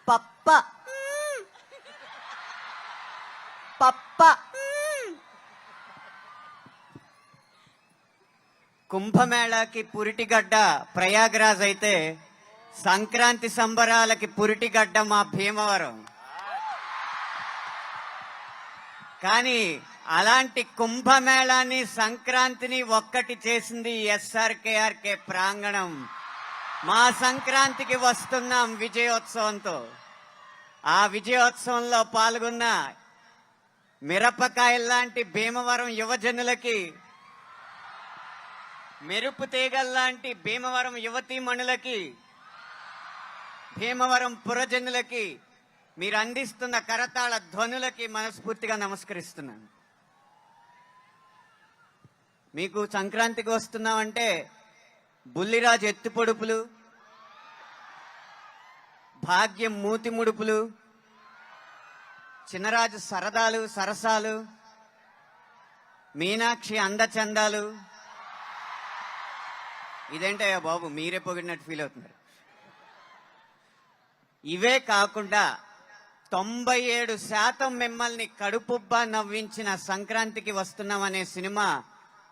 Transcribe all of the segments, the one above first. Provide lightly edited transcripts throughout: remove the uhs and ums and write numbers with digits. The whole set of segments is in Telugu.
పప్ప పప్ప కుంభమేళాకి పురిటిగడ్డ ప్రయాగరాజ్ అయితే సంక్రాంతి సంబరాలకి పురిటిగడ్డ మా భీమవరం. కానీ అలాంటి కుంభమేళాన్ని సంక్రాంతిని ఒక్కటి చేసింది ఎస్ఆర్కేఆర్కే ప్రాంగణం. మా సంక్రాంతికి వస్తున్నాం విజయోత్సవంతో. ఆ విజయోత్సవంలో పాల్గొన్న మిరపకాయల్లాంటి భీమవరం యువజనులకి, మెరుపు తీగల్లాంటి భీమవరం యువతీమణులకి, భీమవరం పురజనులకి మీరు అందిస్తున్న కరతాళ ధ్వనులకి మనస్ఫూర్తిగా నమస్కరిస్తున్నాను. మీకు సంక్రాంతికి వస్తున్నామంటే బుల్లిరాజు ఎత్తుపొడుపులు, భాగ్యం మూతి ముడుపులు, చిన్నరాజు సరదాలు సరసాలు, మీనాక్షి అందచందాలు. ఇదేంటయ్యా బాబు మీరే పొగిడినట్టు ఫీల్ అవుతున్నారు. ఇవే కాకుండా 97% మిమ్మల్ని కడుపుబ్బా నవ్వించిన సంక్రాంతికి వస్తున్నామనే సినిమా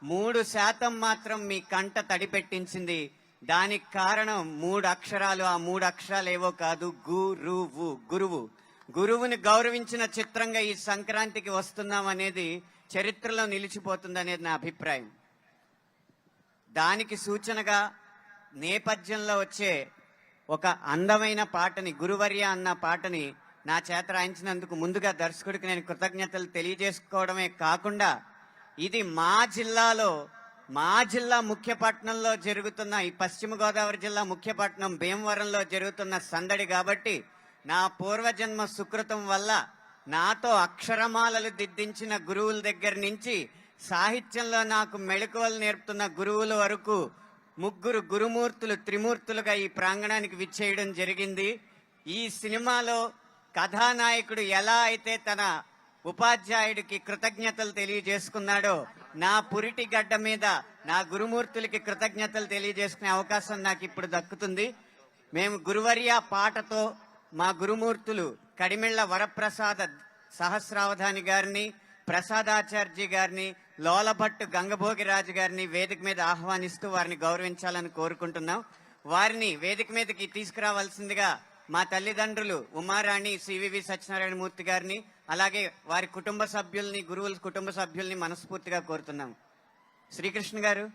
3% మాత్రం మీ కంట తడిపెట్టించింది. దానికి కారణం 3 అక్షరాలు. ఆ 3 అక్షరాలు ఏవో కాదు, గురువు. గురువు గురువుని గౌరవించిన చిత్రంగా ఈ సంక్రాంతికి వస్తున్నాం అనేది చరిత్రలో నిలిచిపోతుంది అనేది నా అభిప్రాయం. దానికి సూచనగా నేపథ్యంలో వచ్చే ఒక అందమైన పాటని, గురువర్య అన్న పాటని నా చేత రాయించినందుకు ముందుగా దర్శకుడికి నేను కృతజ్ఞతలు తెలియజేసుకోవడమే కాకుండా, ఇది మా జిల్లా ముఖ్యపట్నంలో జరుగుతున్న, ఈ పశ్చిమ గోదావరి జిల్లా ముఖ్యపట్నం భీమవరంలో జరుగుతున్న సందడి కాబట్టి నా పూర్వజన్మ సుకృతం వల్ల నాతో అక్షరమాలలు దిద్దించిన గురువుల దగ్గర నుంచి సాహిత్యంలో నాకు మెళకువలు నేర్పుతున్న గురువుల వరకు 3 గురుమూర్తులు త్రిమూర్తులుగా ఈ ప్రాంగణానికి విచ్చేయడం జరిగింది. ఈ సినిమాలో కథానాయకుడు ఎలా అయితే తన ఉపాధ్యాయుడికి కృతజ్ఞతలు తెలియజేసుకున్నాడో, నా పురిటి గడ్డ మీద నా గురుమూర్తులకి కృతజ్ఞతలు తెలియజేసుకునే అవకాశం నాకు ఇప్పుడు దక్కుతుంది. మేము గురువర్య పాటతో మా గురుమూర్తులు కడిమెళ్ల వరప్రసాద సహస్రావధాని గారిని, ప్రసాదాచార్జీ గారిని, లోలభట్టు గంగభోగిరాజు గారిని వేదిక మీద ఆహ్వానిస్తూ వారిని గౌరవించాలని కోరుకుంటున్నాం. వారిని వేదిక మీదకి తీసుకురావాల్సిందిగా మా తల్లిదండ్రులు ఉమారాణి, సివివి సత్యనారాయణమూర్తి గారిని, అలాగే వారి కుటుంబ సభ్యుల్ని, గురువుల కుటుంబ సభ్యుల్ని మనస్ఫూర్తిగా కోరుతున్నాం. శ్రీకృష్ణ గారు